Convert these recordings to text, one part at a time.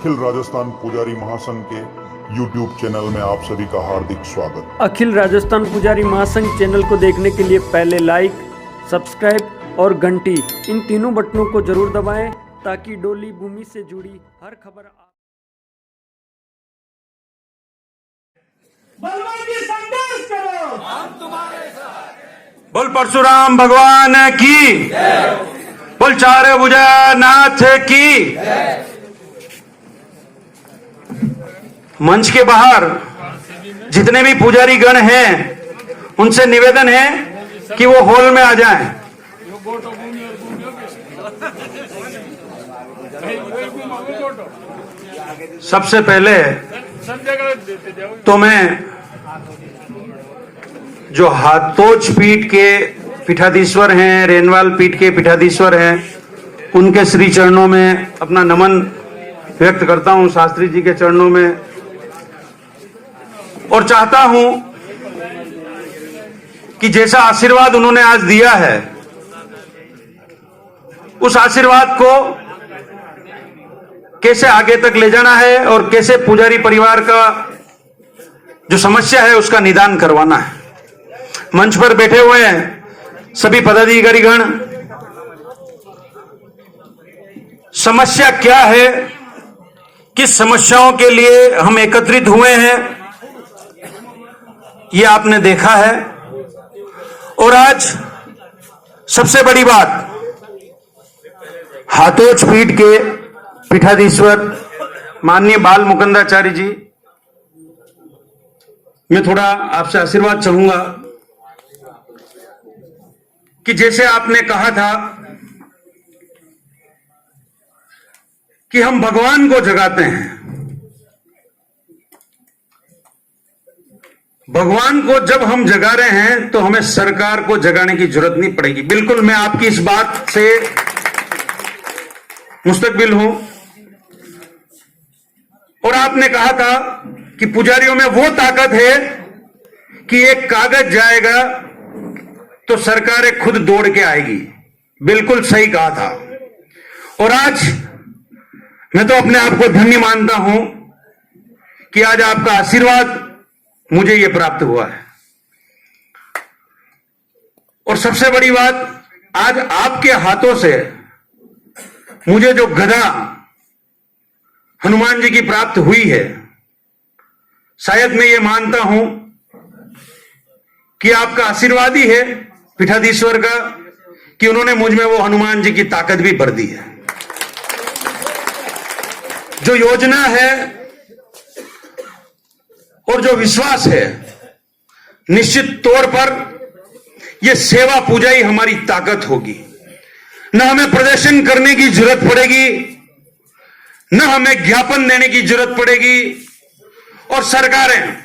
अखिल राजस्थान पुजारी महासंघ के YouTube चैनल में आप सभी का हार्दिक स्वागत। अखिल राजस्थान पुजारी महासंघ चैनल को देखने के लिए पहले लाइक, सब्सक्राइब और घंटी इन तीनों बटनों को जरूर दबाएं ताकि डोली भूमि से जुड़ी हर खबर बलवान जी संघर्ष करो, हम तुम्हारे साथ। बोल परशुराम भगवान की, बोल चारे भुजा नाथ की। मंच के बाहर जितने भी पुजारी गण हैं उनसे निवेदन है कि वो हॉल में आ जाएं। सबसे पहले तो मैं जो हाथोज पीठ के पीठाधीश्वर हैं, रेनवाल पीठ के पीठाधीश्वर हैं, उनके श्री चरणों में अपना नमन व्यक्त करता हूं, शास्त्री जी के चरणों में, और चाहता हूं कि जैसा आशीर्वाद उन्होंने आज दिया है उस आशीर्वाद को कैसे आगे तक ले जाना है और कैसे पुजारी परिवार का जो समस्या है उसका निदान करवाना है। मंच पर बैठे हुए हैं सभी पदाधिकारीगण, समस्या क्या है, किस समस्याओं के लिए हम एकत्रित हुए हैं, ये आपने देखा है। और आज सबसे बड़ी बात, हाथोज पीठ के पीठाधीश्वर माननीय बाल मुकुंदाचार्य जी, मैं थोड़ा आपसे आशीर्वाद चाहूंगा कि जैसे आपने कहा था कि हम भगवान को जगाते हैं, भगवान को जब हम जगा रहे हैं तो हमें सरकार को जगाने की जरूरत नहीं पड़ेगी। बिल्कुल मैं आपकी इस बात से मुस्तकबिल हूं। और आपने कहा था कि पुजारियों में वो ताकत है कि एक कागज जाएगा तो सरकारें खुद दौड़ के आएगी। बिल्कुल सही कहा था। और आज मैं तो अपने आप को धन्य मानता हूं कि आज आपका आशीर्वाद मुझे यह प्राप्त हुआ है। और सबसे बड़ी बात, आज आपके हाथों से मुझे जो गदा हनुमान जी की प्राप्त हुई है, शायद मैं ये मानता हूं कि आपका आशीर्वाद ही है पीठाधीश्वर का कि उन्होंने मुझ में वो हनुमान जी की ताकत भी भर दी है। जो योजना है और जो विश्वास है, निश्चित तौर पर यह सेवा पूजा ही हमारी ताकत होगी। न हमें प्रदर्शन करने की जरूरत पड़ेगी, न हमें ज्ञापन देने की जरूरत पड़ेगी, और सरकारें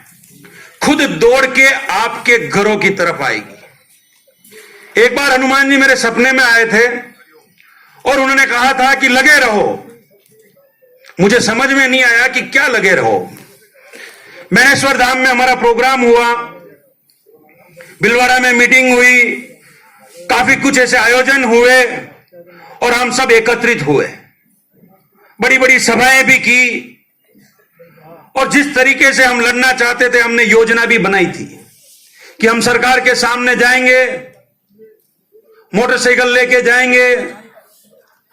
खुद दौड़ के आपके घरों की तरफ आएगी। एक बार हनुमान जी मेरे सपने में आए थे और उन्होंने कहा था कि लगे रहो। मुझे समझ में नहीं आया कि क्या लगे रहो। बेनेश्वर धाम में हमारा प्रोग्राम हुआ, भिलवाड़ा में मीटिंग हुई, काफी कुछ ऐसे आयोजन हुए और हम सब एकत्रित हुए, बड़ी बड़ी सभाएं भी की, और जिस तरीके से हम लड़ना चाहते थे हमने योजना भी बनाई थी कि हम सरकार के सामने जाएंगे, मोटरसाइकिल लेके जाएंगे,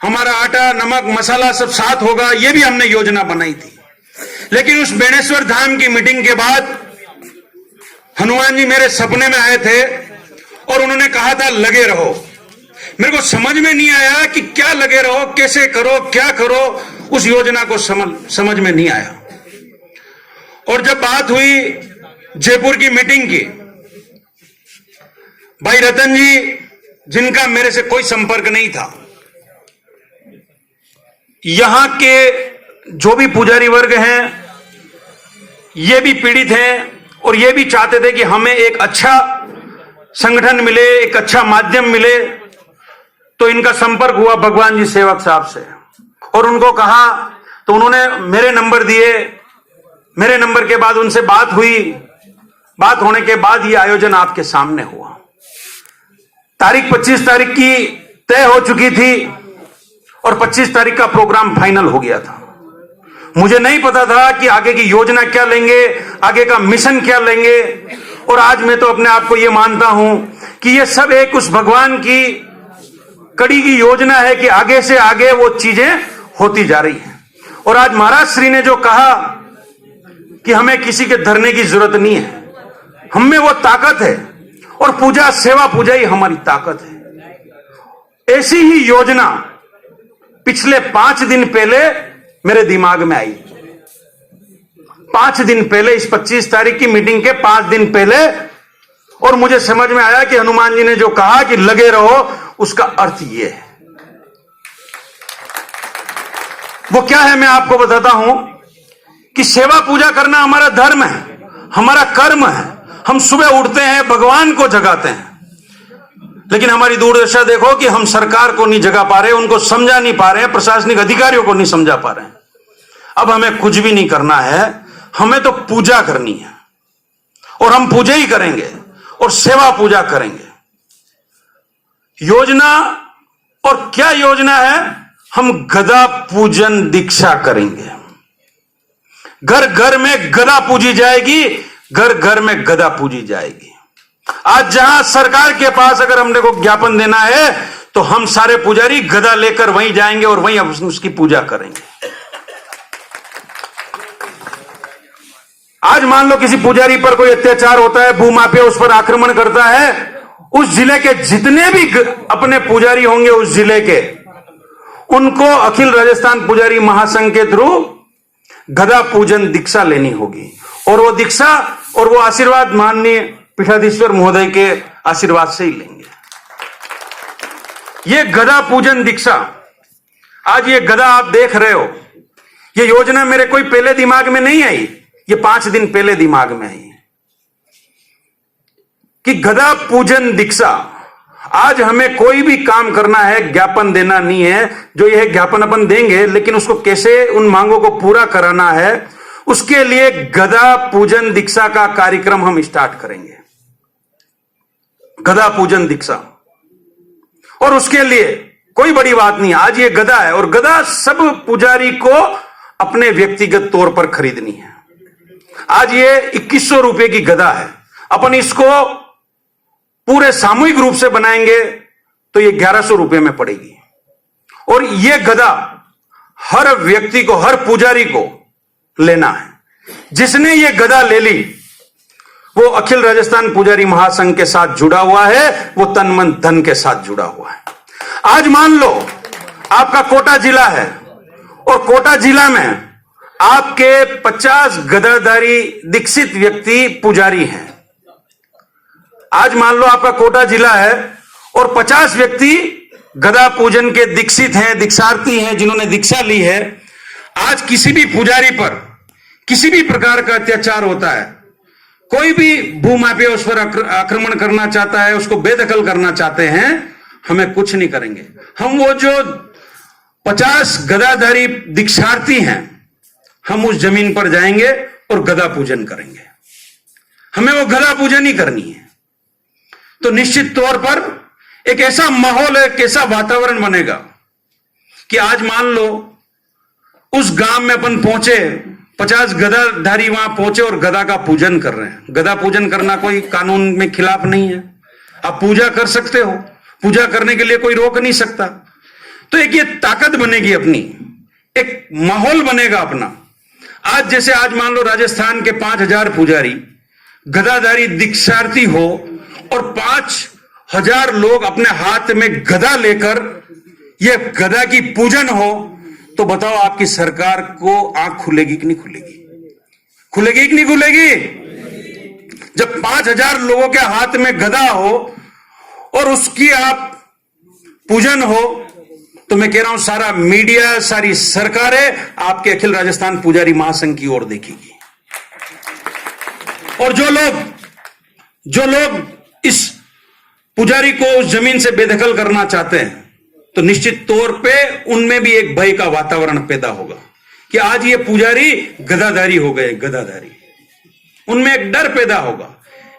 हमारा आटा नमक मसाला सब साथ होगा, यह भी हमने योजना बनाई थी। लेकिन उस बेनेश्वर धाम की मीटिंग के बाद हनुमान जी मेरे सपने में आए थे और उन्होंने कहा था लगे रहो। मेरे को समझ में नहीं आया कि क्या लगे रहो, कैसे करो, क्या करो, उस योजना को समझ में नहीं आया। और जब बात हुई जयपुर की मीटिंग की, भाई रतन जी, जिनका मेरे से कोई संपर्क नहीं था, यहां के जो भी पुजारी वर्ग हैं ये भी पीड़ित हैं और ये भी चाहते थे कि हमें एक अच्छा संगठन मिले, एक अच्छा माध्यम मिले। तो इनका संपर्क हुआ भगवान जी सेवक साहब से और उनको कहा, तो उन्होंने मेरे नंबर दिए। मेरे नंबर के बाद उनसे बात हुई, बात होने के बाद ये आयोजन आपके सामने हुआ। तारीख 25 तारीख की तय हो चुकी थी और 25 तारीख का प्रोग्राम फाइनल हो गया था। मुझे नहीं पता था कि आगे की योजना क्या लेंगे, आगे का मिशन क्या लेंगे। और आज मैं तो अपने आप को यह मानता हूं कि यह सब एक उस भगवान की कड़ी की योजना है कि आगे से आगे वो चीजें होती जा रही हैं। और आज महाराज श्री ने जो कहा कि हमें किसी के धरने की जरूरत नहीं है, हम में वो ताकत है और पूजा सेवा पूजा ही हमारी ताकत है। ऐसी ही योजना पिछले 5 दिन पहले मेरे दिमाग में आई। 5 दिन पहले, इस 25 तारीख की मीटिंग के 5 दिन पहले, और मुझे समझ में आया कि हनुमान जी ने जो कहा कि लगे रहो, उसका अर्थ यह है। वो क्या है मैं आपको बताता हूं कि सेवा पूजा करना हमारा धर्म है, हमारा कर्म है। हम सुबह उठते हैं, भगवान को जगाते हैं, लेकिन हमारी दुर्दशा देखो कि हम सरकार को नहीं जगा पा रहे, उनको समझा नहीं पा रहे, प्रशासनिक अधिकारियों को नहीं समझा पा रहे। अब हमें कुछ भी नहीं करना है, हमें तो पूजा करनी है और हम पूजा ही करेंगे और सेवा पूजा करेंगे। योजना, और क्या योजना है? हम गदा पूजन दीक्षा करेंगे। घर घर में गदा पूजी जाएगी, घर घर में गदा पूजी जाएगी। आज जहां सरकार के पास अगर हमने को ज्ञापन देना है तो हम सारे पुजारी गदा लेकर वहीं जाएंगे और वहीं उसकी पूजा करेंगे। आज मान लो किसी पुजारी पर कोई अत्याचार होता है, भूमाफिया उस पर आक्रमण करता है, उस जिले के जितने भी अपने पुजारी होंगे उस जिले के, उनको अखिल राजस्थान पुजारी महासंघ के थ्रू गदा पूजन दीक्षा लेनी होगी। और वो दीक्षा और वो आशीर्वाद माननीय पीठाधीश्वर महोदय के आशीर्वाद से ही लेंगे। ये गदा पूजन दीक्षा, आज ये गदा आप देख रहे हो, ये योजना मेरे कोई पहले दिमाग में नहीं आई, ये 5 दिन पहले दिमाग में आई कि गदा पूजन दीक्षा। आज हमें कोई भी काम करना है, ज्ञापन देना नहीं है। जो यह ज्ञापन अपन देंगे, लेकिन उसको कैसे उन मांगों को पूरा कराना है, उसके लिए गदा पूजन दीक्षा का कार्यक्रम हम स्टार्ट करेंगे। गदा पूजन दीक्षा, और उसके लिए कोई बड़ी बात नहीं, आज ये गदा है और गदा सब पुजारी को अपने व्यक्तिगत तौर पर खरीदनी है। आज ये 2100 रुपए की गदा है, अपन इसको पूरे सामूहिक रूप से बनाएंगे तो ये 1100 रुपए में पड़ेगी। और ये गदा हर व्यक्ति को, हर पुजारी को लेना है। जिसने ये गदा ले ली वो अखिल राजस्थान पुजारी महासंघ के साथ जुड़ा हुआ है, वो तन मन धन के साथ जुड़ा हुआ है। आज मान लो आपका कोटा जिला है और कोटा जिला में आपके 50 गदाधारी दीक्षित व्यक्ति पुजारी हैं। आज मान लो आपका कोटा जिला है और 50 व्यक्ति गदा पूजन के दीक्षित हैं, दीक्षार्थी हैं, जिन्होंने दीक्षा ली है। आज किसी भी पुजारी पर किसी भी प्रकार का अत्याचार होता है, कोई भी भूमाफिया उस पर आक्रमण करना चाहता है, उसको बेदखल करना चाहते हैं, हमें कुछ नहीं करेंगे। हम वो जो 50 गदाधारी दीक्षार्थी हैं, हम उस जमीन पर जाएंगे और गदा पूजन करेंगे। हमें वो गदा पूजन ही करनी है। तो निश्चित तौर पर एक ऐसा माहौल, एक ऐसा वातावरण बनेगा कि आज मान लो उस गांव में अपन पहुंचे, 50 गदाधारी वहां पहुंचे और गदा का पूजन कर रहे हैं। गदा पूजन करना कोई कानून में खिलाफ नहीं है, आप पूजा कर सकते हो, पूजा करने के लिए कोई रोक नहीं सकता। तो एक ये ताकत बनेगी अपनी, एक माहौल बनेगा अपना। आज जैसे आज मान लो राजस्थान के 5000 पुजारी गदाधारी दीक्षार्थी हो और 5000 लोग अपने हाथ में गदा लेकर ये गदा की पूजन हो, तो बताओ आपकी सरकार को आंख खुलेगी कि नहीं खुलेगी? खुलेगी कि नहीं खुलेगी? जब 5000 लोगों के हाथ में गदा हो और उसकी आप पूजन हो, तो मैं कह रहा हूं सारा मीडिया, सारी सरकारें आपके अखिल राजस्थान पुजारी महासंघ की ओर देखेगी। और जो लोग इस पुजारी को उस जमीन से बेदखल करना चाहते हैं, तो निश्चित तौर पे उनमें भी एक भय का वातावरण पैदा होगा कि आज ये पुजारी गदाधारी हो गए, गदाधारी। उनमें एक डर पैदा होगा,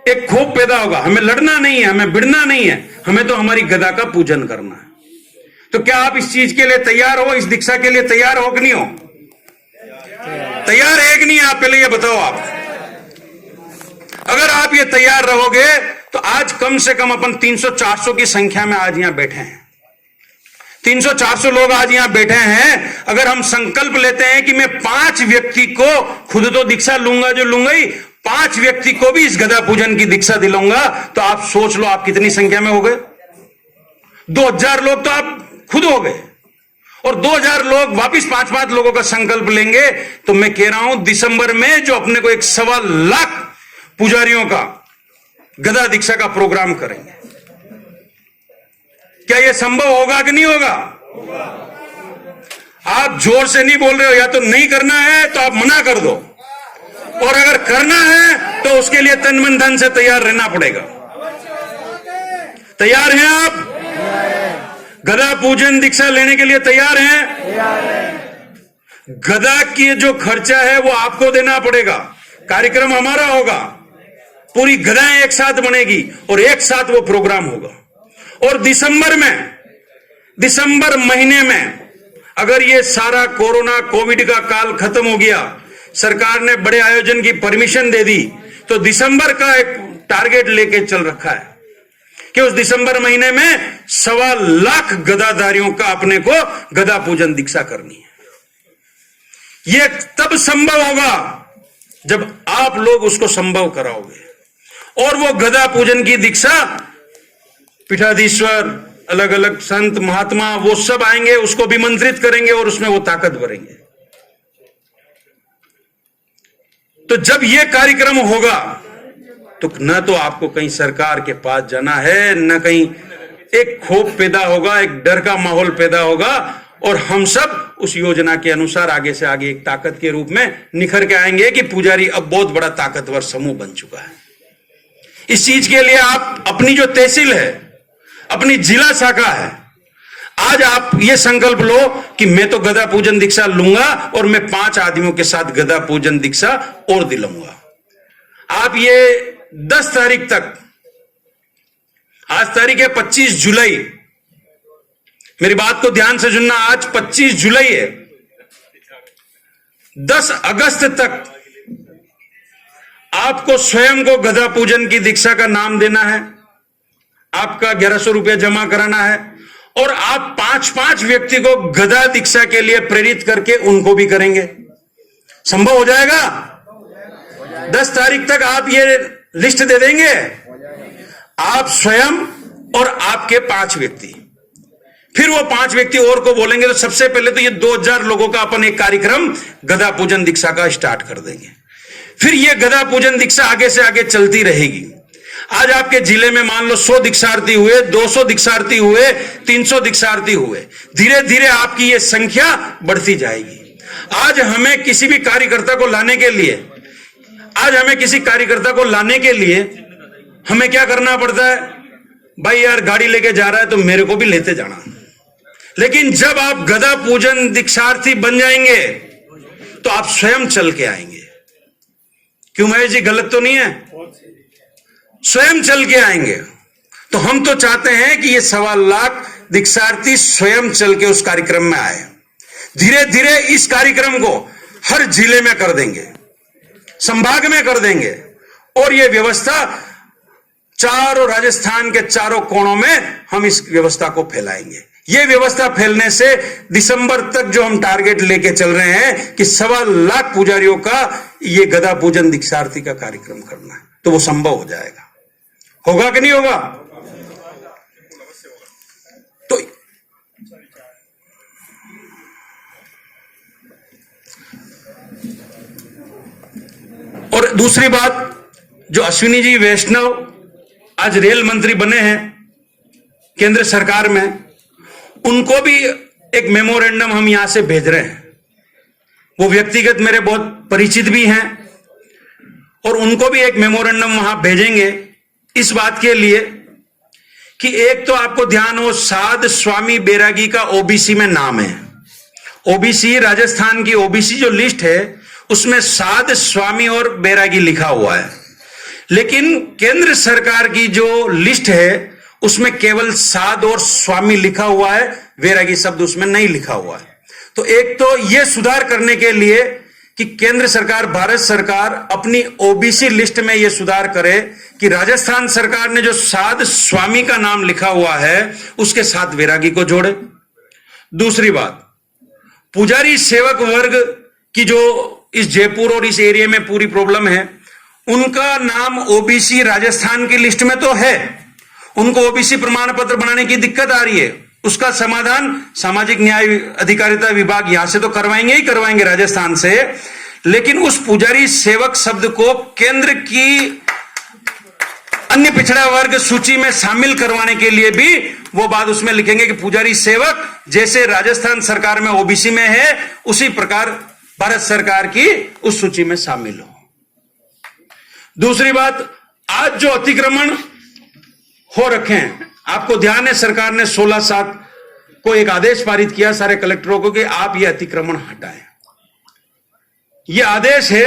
एक खौफ पैदा होगा, हमें लड़ना नहीं है, हमें भिड़ना नहीं है, हमें तो हमारी गदा का पूजन करना है। तो क्या आप इस चीज के लिए तैयार हो, इस दीक्षा के लिए तैयार हो कि नहीं हो? तैयार है कि नहीं? आप पहले ये बताओ। आप अगर आप ये तैयार रहोगे तो आज कम से कम अपन 300-400 की संख्या में आज यहां बैठे हैं। 300-400 लोग आज यहां बैठे हैं। अगर हम संकल्प लेते हैं कि मैं 5 व्यक्ति को, खुद तो दीक्षा लूंगा जो लूंगा ही, 5 व्यक्ति को भी इस गदा पूजन की दीक्षा दिलाऊंगा, तो आप सोच लो आप कितनी संख्या में हो गए। 2000 लोग तो आप खुद हो गए, और 2000 लोग वापिस 5-5 लोगों का संकल्प लेंगे, तो मैं कह रहा हूं दिसंबर में जो अपने को 1.25 लाख पुजारियों का गदा दीक्षा का प्रोग्राम करेंगे। क्या यह संभव होगा कि नहीं होगा? आप जोर से नहीं बोल रहे हो। या तो नहीं करना है तो आप मना कर दो, और अगर करना है तो उसके लिए तन मन धन से तैयार रहना पड़ेगा। तैयार हैं आप? गदा पूजन दीक्षा लेने के लिए तैयार हैं? गदा की जो खर्चा है वो आपको देना पड़ेगा। कार्यक्रम हमारा होगा, पूरी गदाएं एक साथ बनेगी और एक साथ वो प्रोग्राम होगा। और दिसंबर महीने में अगर ये सारा कोरोना कोविड का काल खत्म हो गया, सरकार ने बड़े आयोजन की परमिशन दे दी, तो दिसंबर का एक टारगेट लेके चल रखा है कि उस दिसंबर महीने में 1.25 लाख गदाधारियों का अपने को गदा पूजन दीक्षा करनी है। यह तब संभव होगा जब आप लोग उसको संभव कराओगे। और वो गदा पूजन की दीक्षा पीठाधीश्वर, अलग अलग संत महात्मा, वो सब आएंगे, उसको विमंत्रित करेंगे और उसमें वो ताकत भरेंगे। तो जब ये कार्यक्रम होगा तो न तो आपको कहीं सरकार के पास जाना है, न कहीं एक खौफ पैदा होगा, एक डर का माहौल पैदा होगा, और हम सब उस योजना के अनुसार आगे से आगे एक ताकत के रूप में निखर के आएंगे कि पुजारी अब बहुत बड़ा ताकतवर समूह बन चुका है। इस चीज के लिए आप अपनी जो तहसील है, अपनी जिला शाखा है, आज आप ये संकल्प लो कि मैं तो गदा पूजन दीक्षा लूंगा और मैं 5 आदमियों के साथ गदा पूजन दीक्षा और दिलाऊंगा। आप ये 10 तारीख तक, आज तारीख है 25 जुलाई, मेरी बात को ध्यान से सुनना, आज 25 जुलाई है, 10 अगस्त तक आपको स्वयं को गदा पूजन की दीक्षा का नाम देना है। आपका 1100 रुपया जमा कराना है, और आप 5-5 व्यक्ति को गदा दीक्षा के लिए प्रेरित करके उनको भी करेंगे। संभव हो जाएगा? 10 तारीख तक आप ये लिस्ट दे देंगे, आप स्वयं और आपके 5 व्यक्ति, फिर वो 5 व्यक्ति और को बोलेंगे। तो सबसे पहले तो ये 2000 लोगों का अपन एक कार्यक्रम गदा पूजन दीक्षा का स्टार्ट कर देंगे। फिर ये गदा पूजन दीक्षा आगे से आगे चलती रहेगी। आज आपके जिले में मान लो 100 दीक्षार्थी हुए, 200 दीक्षार्थी हुए, 300 दीक्षार्थी हुए, धीरे धीरे आपकी ये संख्या बढ़ती जाएगी। आज हमें किसी भी कार्यकर्ता को लाने के लिए हमें क्या करना पड़ता है? भाई यार गाड़ी लेके जा रहा है तो मेरे को भी लेते जाना। लेकिन जब आप गदा पूजन दीक्षार्थी बन जाएंगे तो आप स्वयं चल के आएंगे। क्यों महेश जी, गलत तो नहीं है? स्वयं चल के आएंगे। तो हम तो चाहते हैं कि ये 1.25 लाख दीक्षार्थी स्वयं चल के उस कार्यक्रम में आए। धीरे धीरे इस कार्यक्रम को हर जिले में कर देंगे, संभाग में कर देंगे, और ये व्यवस्था चारों राजस्थान के चारों कोनों में हम इस व्यवस्था को फैलाएंगे। ये व्यवस्था फैलने से दिसंबर तक जो हम टारगेट लेके चल रहे हैं कि 1.25 लाख पुजारियों का ये गदा पूजन दीक्षार्थी का कार्यक्रम करना है, तो वो संभव हो जाएगा। होगा कि नहीं होगा? तो और दूसरी बात, जो अश्विनी जी वैष्णव आज रेल मंत्री बने हैं केंद्र सरकार में, उनको भी एक मेमोरेंडम हम यहां से भेज रहे हैं। वो व्यक्तिगत मेरे बहुत परिचित भी हैं, और उनको भी एक मेमोरेंडम वहां भेजेंगे इस बात के लिए कि एक तो आपको ध्यान हो, साध स्वामी बैरागी का ओबीसी में नाम है। ओबीसी, राजस्थान की ओबीसी जो लिस्ट है उसमें साध, स्वामी और बैरागी लिखा हुआ है, लेकिन केंद्र सरकार की जो लिस्ट है उसमें केवल साध और स्वामी लिखा हुआ है, बैरागी शब्द उसमें नहीं लिखा हुआ है। तो एक तो यह सुधार करने के लिए कि केंद्र सरकार, भारत सरकार अपनी ओबीसी लिस्ट में यह सुधार करे कि राजस्थान सरकार ने जो साध स्वामी का नाम लिखा हुआ है उसके साथ वैरागी को जोड़े। दूसरी बात, पुजारी सेवक वर्ग की जो इस जयपुर और इस एरिया में पूरी प्रॉब्लम है, उनका नाम ओबीसी राजस्थान की लिस्ट में तो है, उनको ओबीसी प्रमाण पत्र बनाने की दिक्कत आ रही है, उसका समाधान सामाजिक न्याय अधिकारिता विभाग यहां से तो करवाएंगे ही करवाएंगे राजस्थान से, लेकिन उस पुजारी सेवक शब्द को केंद्र की अन्य पिछड़ा वर्ग सूची में शामिल करवाने के लिए भी वो बात उसमें लिखेंगे कि पुजारी सेवक जैसे राजस्थान सरकार में ओबीसी में है उसी प्रकार भारत सरकार की उस सूची में शामिल हो। दूसरी बात, आज जो अतिक्रमण हो रखे हैं, आपको ध्यान है सरकार ने 16/7 को एक आदेश पारित किया सारे कलेक्टरों को कि आप ये अतिक्रमण हटाएं। ये आदेश है,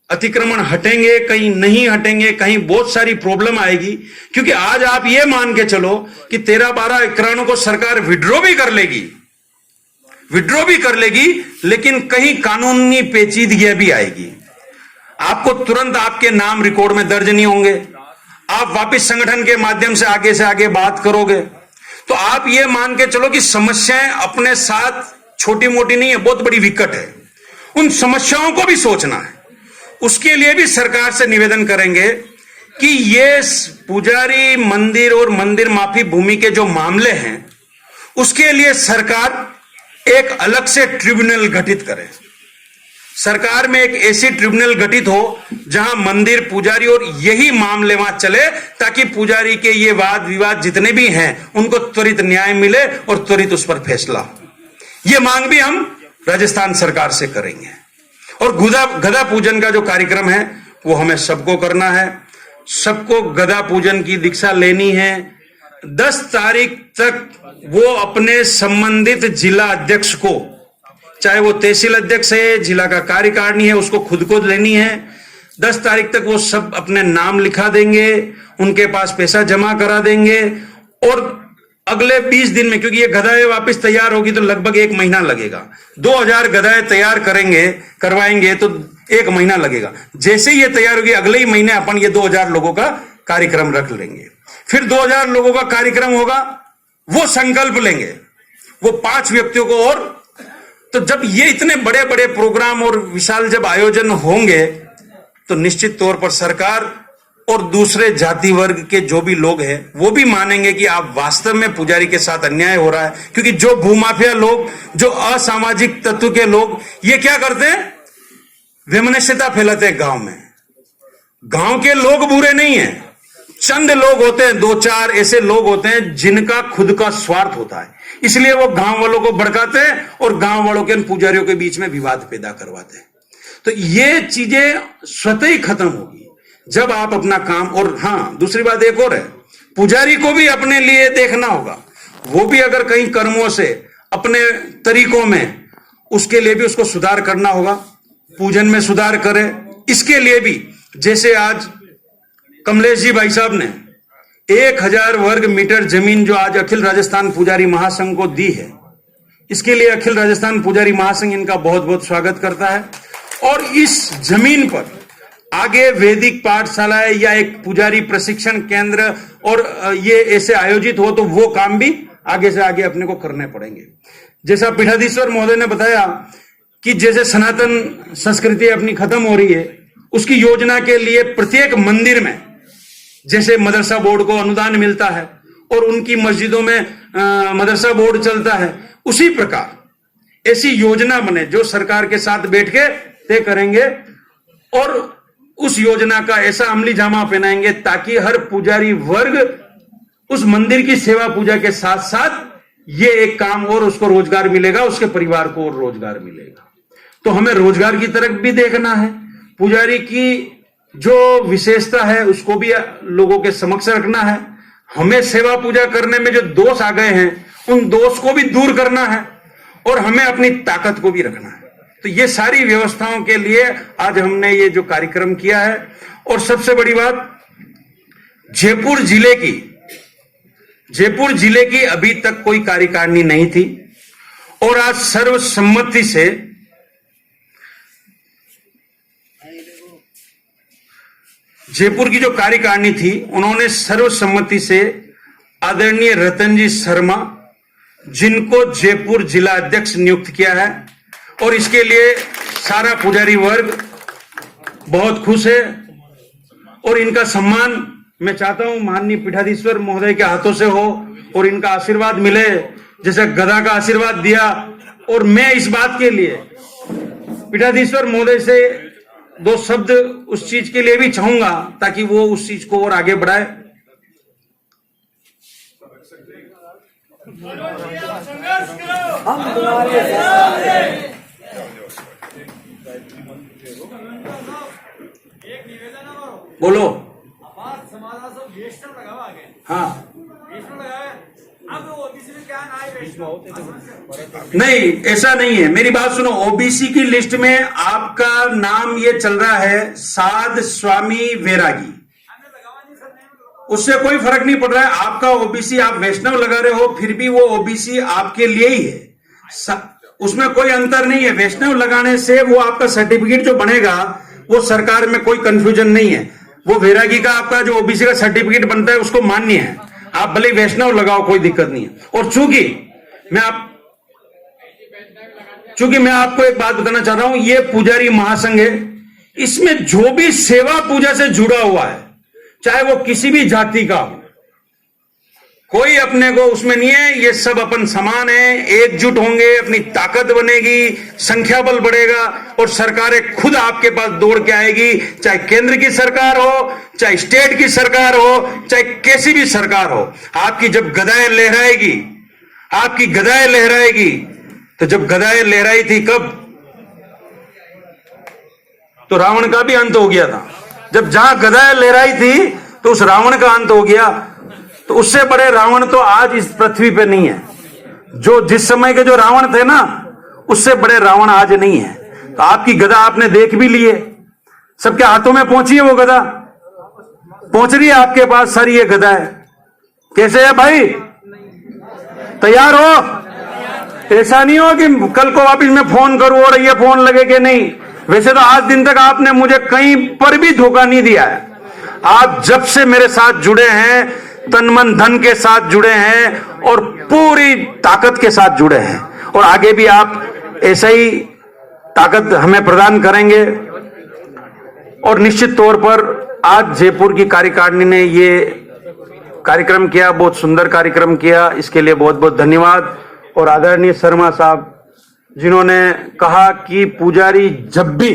अतिक्रमण हटेंगे, कहीं नहीं हटेंगे, कहीं बहुत सारी प्रॉब्लम आएगी, क्योंकि आज आप ये मान के चलो कि 13-12 एकड़ों को सरकार विड्रॉ भी कर लेगी, लेकिन कहीं कानूनी पेचीदगियां भी आएगी। आपको तुरंत आपके नाम रिकॉर्ड में दर्ज नहीं होंगे, आप वापस संगठन के माध्यम से आगे बात करोगे, तो आप ये मान के चलो कि समस्याएं अपने साथ छोटी मोटी नहीं है, बहुत बड़ी विकट है। उन समस्याओं को भी सोचना है। उसके लिए भी सरकार से निवेदन करेंगे कि ये पुजारी मंदिर और मंदिर माफी भूमि के जो मामले हैं उसके लिए सरकार एक अलग से ट्रिब्यूनल गठित करे। सरकार में एक ऐसी ट्रिब्यूनल गठित हो जहां मंदिर, पुजारी और यही मामले वहां चले, ताकि पुजारी के ये वाद विवाद जितने भी हैं उनको त्वरित न्याय मिले और त्वरित उस पर फैसला हो। ये मांग भी हम राजस्थान सरकार से करेंगे। और गदा पूजन का जो कार्यक्रम है वो हमें सबको करना है, सबको गदा पूजन की दीक्षा लेनी है। 10 तारीख तक वो अपने संबंधित जिला अध्यक्ष को, चाहे वो तहसील अध्यक्ष है, जिला का कार्यकारिणी है, उसको खुद को लेनी है। 10 तारीख तक वो सब अपने नाम लिखा देंगे, उनके पास पैसा जमा करा देंगे और अगले 20 दिन में, क्योंकि ये गदाएं वापस तैयार होगी तो लगभग 1 महीना लगेगा। 2000 गदाएं तैयार करवाएंगे तो 1 महीना लगेगा। जैसे ही ये तैयार होगी अगले ही महीने अपन ये 2000 लोगों का कार्यक्रम रख लेंगे। फिर 2000 लोगों का कार्यक्रम होगा, वो संकल्प लेंगे, वो 5 व्यक्तियों को। और तो जब ये इतने बड़े बड़े प्रोग्राम और विशाल जब आयोजन होंगे तो निश्चित तौर पर सरकार और दूसरे जाति वर्ग के जो भी लोग हैं वो भी मानेंगे कि आप वास्तव में पुजारी के साथ अन्याय हो रहा है। क्योंकि जो भूमाफिया लोग, जो असामाजिक तत्व के लोग, ये क्या करते हैं, वैमनस्यता फैलाते हैं गांव में। गांव के लोग बुरे नहीं हैं, चंद लोग होते हैं, 2-4 ऐसे लोग होते हैं जिनका खुद का स्वार्थ होता है, इसलिए वो गांव वालों को भड़काते हैं और गांव वालों के पुजारियों के बीच में विवाद पैदा करवाते हैं। तो ये चीजें स्वतः ही खत्म होगी जब आप अपना काम। और हां, दूसरी बात एक और है, पुजारी को भी अपने लिए देखना होगा। वो भी अगर कहीं कर्मों से, अपने तरीकों में, उसके लिए भी उसको सुधार करना होगा, पूजन में सुधार करे। इसके लिए भी जैसे आज कमलेश जी भाई साहब ने 1000 वर्ग मीटर जमीन जो आज अखिल राजस्थान पुजारी महासंघ को दी है, इसके लिए अखिल राजस्थान पुजारी महासंघ इनका बहुत बहुत स्वागत करता है। और इस जमीन पर आगे वैदिक पाठशालाएं या एक पुजारी प्रशिक्षण केंद्र और ये ऐसे आयोजित हो तो वो काम भी आगे से आगे अपने को करने पड़ेंगे। जैसा पीठाधीश्वर महोदय ने बताया कि जैसे सनातन संस्कृति अपनी खत्म हो रही है, उसकी योजना के लिए प्रत्येक मंदिर में जैसे मदरसा बोर्ड को अनुदान मिलता है और उनकी मस्जिदों में मदरसा बोर्ड चलता है, उसी प्रकार ऐसी योजना बने जो सरकार के साथ बैठ के तय करेंगे और उस योजना का ऐसा अमली जामा पहनाएंगे ताकि हर पुजारी वर्ग उस मंदिर की सेवा पूजा के साथ साथ ये एक काम और उसको रोजगार मिलेगा, उसके परिवार को और रोजगार मिलेगा। तो हमें रोजगार की तरफ भी देखना है, पुजारी की जो विशेषता है उसको भी लोगों के समक्ष रखना है। हमें सेवा पूजा करने में जो दोष आ गए हैं उन दोष को भी दूर करना है और हमें अपनी ताकत को भी रखना है। तो ये सारी व्यवस्थाओं के लिए आज हमने ये जो कार्यक्रम किया है। और सबसे बड़ी बात, जयपुर जिले की अभी तक कोई कार्यकारिणी नहीं थी और आज सर्वसम्मति से जयपुर की जो कार्यकारिणी थी, उन्होंने सर्वसम्मति से आदरणीय रतन शर्मा, जिनको जयपुर जिला अध्यक्ष नियुक्त किया है, और इसके लिए सारा पुजारी वर्ग बहुत खुश है। और इनका सम्मान मैं चाहता हूं माननीय पीठाधीश्वर महोदय के हाथों से हो और इनका आशीर्वाद मिले, जैसे गदा का आशीर्वाद दिया। और मैं इस बात के लिए पीठाधीश्वर महोदय से 2 शब्द उस चीज के लिए भी चाहूंगा, ताकि वो उस चीज को और आगे बढ़ाए। हम तुम्हारे साथ हैं। बोलो। हाँ, नहीं ऐसा नहीं है, मेरी बात सुनो। ओबीसी की लिस्ट में आपका नाम ये चल रहा है साध स्वामी वैरागी, उससे कोई फर्क नहीं पड़ रहा है। आपका ओबीसी आप वैष्णव लगा रहे हो, फिर भी वो ओबीसी आपके लिए ही है, उसमें कोई अंतर नहीं है। वैष्णव लगाने से वो आपका सर्टिफिकेट जो बनेगा वो सरकार में कोई कंफ्यूजन नहीं है। वो वैरागी का आपका जो ओबीसी का सर्टिफिकेट बनता है उसको मान्य है, आप भले वैष्णव लगाओ, कोई दिक्कत नहीं है। और चूंकि मैं आपको एक बात बताना चाह रहा हूं, ये पुजारी महासंघ है, इसमें जो भी सेवा पूजा से जुड़ा हुआ है, चाहे वो किसी भी जाति का हो, कोई अपने को उसमें नहीं है। ये सब अपन समान है, एकजुट होंगे, अपनी ताकत बनेगी, संख्या बल बढ़ेगा और सरकारें खुद आपके पास दौड़ के आएगी। चाहे केंद्र की सरकार हो, चाहे स्टेट की सरकार हो, चाहे कैसी भी सरकार हो। आपकी जब गदाएं लहराएगी, आपकी गदाएं लहराएगी, तो जब गदाएं लहराई थी कब, तो रावण का भी अंत हो गया था। जब जहां गदाएं लहराई थी तो उस रावण का अंत हो गया। तो उससे बड़े रावण तो आज इस पृथ्वी पे नहीं है। जो जिस समय के जो रावण थे ना, उससे बड़े रावण आज नहीं है। तो आपकी गदा आपने देख भी लिए, सबके हाथों में पहुंची है वो गदा, पहुंच रही है आपके पास सारी ये गदा है। कैसे है भाई, तैयार हो? ऐसा नहीं हो कि कल को वापिस मैं फोन करूं और ये फोन लगे कि नहीं। वैसे तो आज दिन तक आपने मुझे कहीं पर भी धोखा नहीं दिया है। आप जब से मेरे साथ जुड़े हैं, तन मन धन के साथ जुड़े हैं और पूरी ताकत के साथ जुड़े हैं, और आगे भी आप ऐसा ही ताकत हमें प्रदान करेंगे। और निश्चित तौर पर आज जयपुर की कार्यकारिणी ने ये कार्यक्रम किया, बहुत सुंदर कार्यक्रम किया, इसके लिए बहुत बहुत धन्यवाद। और आदरणीय शर्मा साहब, जिन्होंने कहा कि पुजारी जब भी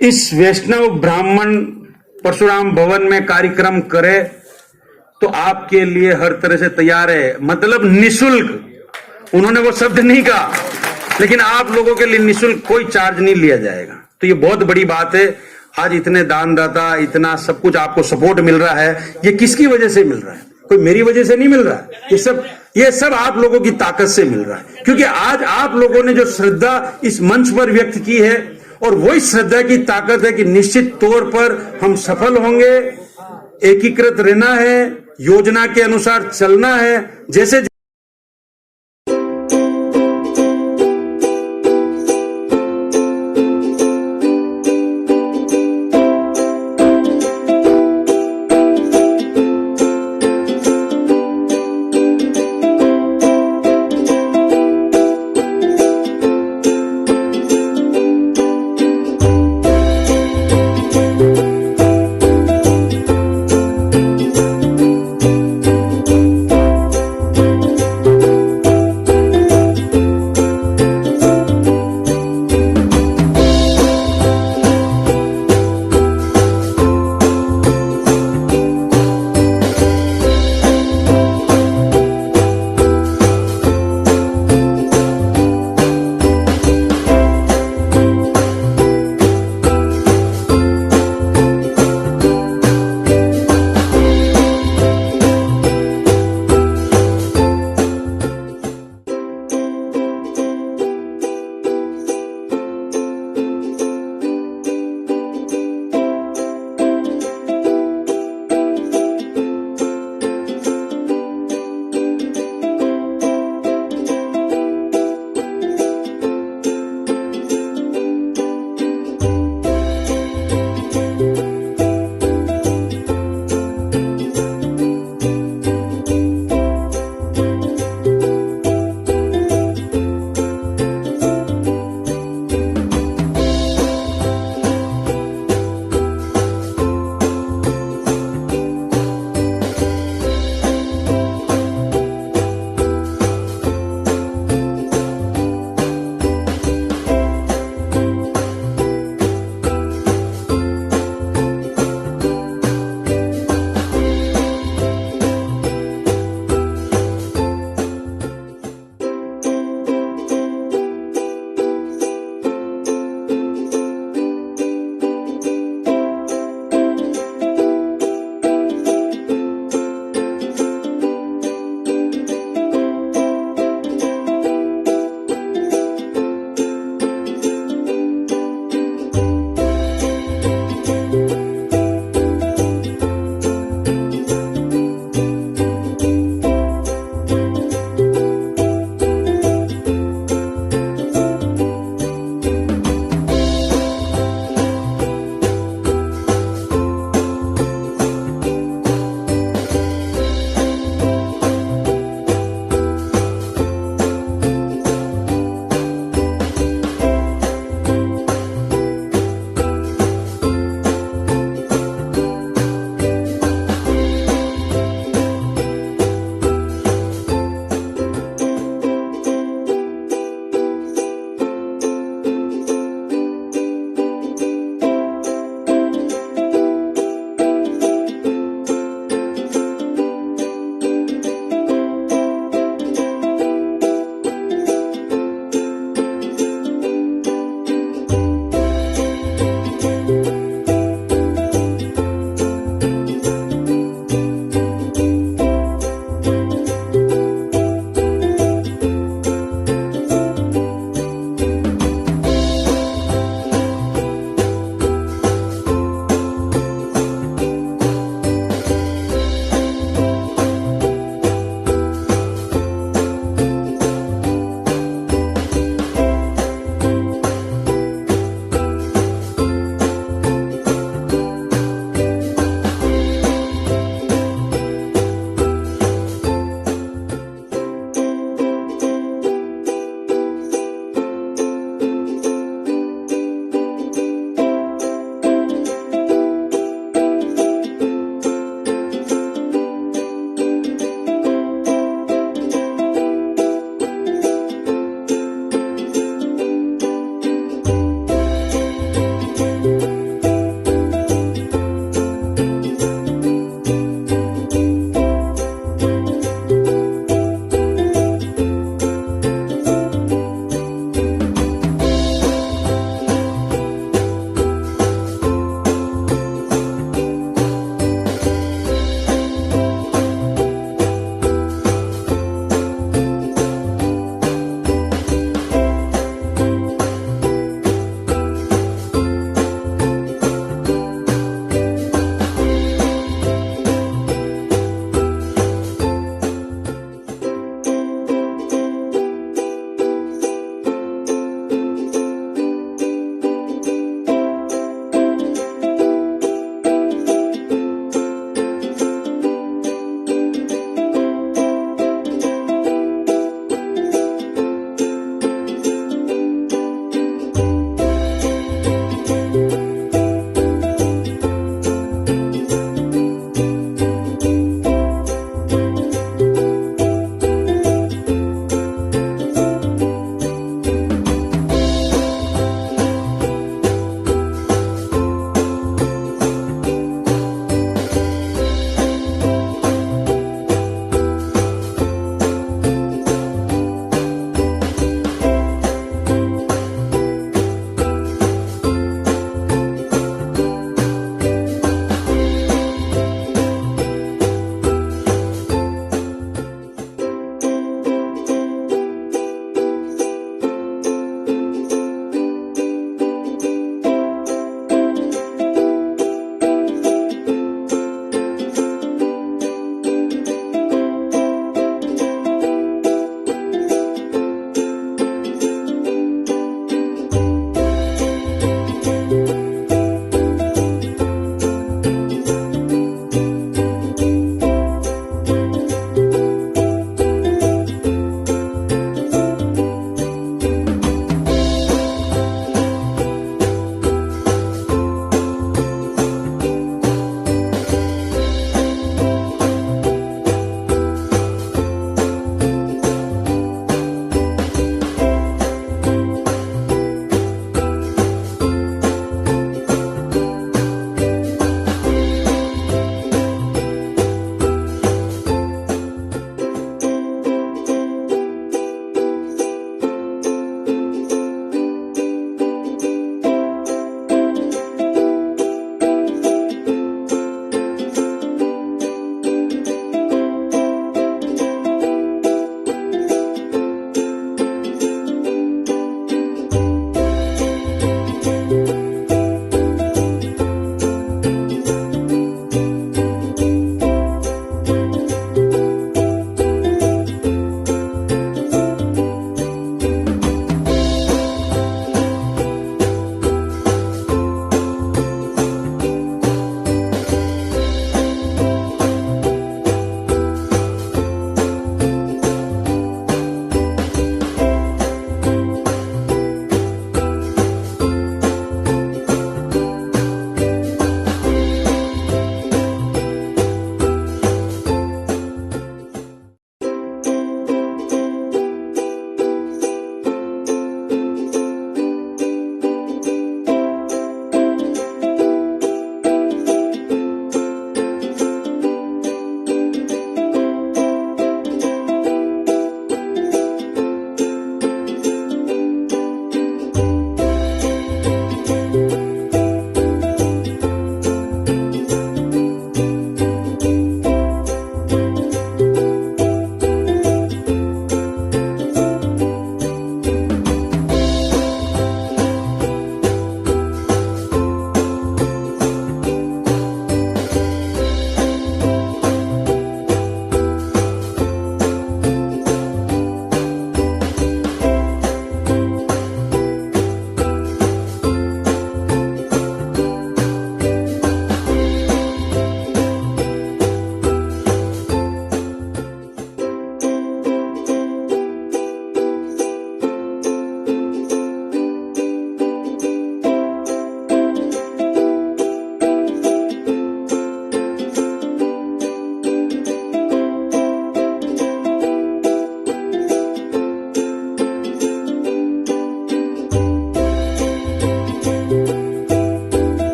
इस वैष्णव ब्राह्मण परशुराम भवन में कार्यक्रम करे तो आपके लिए हर तरह से तैयार है, मतलब निशुल्क। उन्होंने वो शब्द नहीं कहा, लेकिन आप लोगों के लिए निशुल्क कोई चार्ज नहीं लिया जाएगा। तो ये बहुत बड़ी बात है। आज इतने दानदाता, इतना सब कुछ आपको सपोर्ट मिल रहा है, ये किसकी वजह से मिल रहा है? कोई मेरी वजह से नहीं मिल रहा है, ये सब आप लोगों की ताकत से मिल रहा है। क्योंकि आज आप लोगों ने जो श्रद्धा इस मंच पर व्यक्त की है, और वही श्रद्धा की ताकत है कि निश्चित तौर पर हम सफल होंगे। एकीकृत रहना है, योजना के अनुसार चलना है। जैसे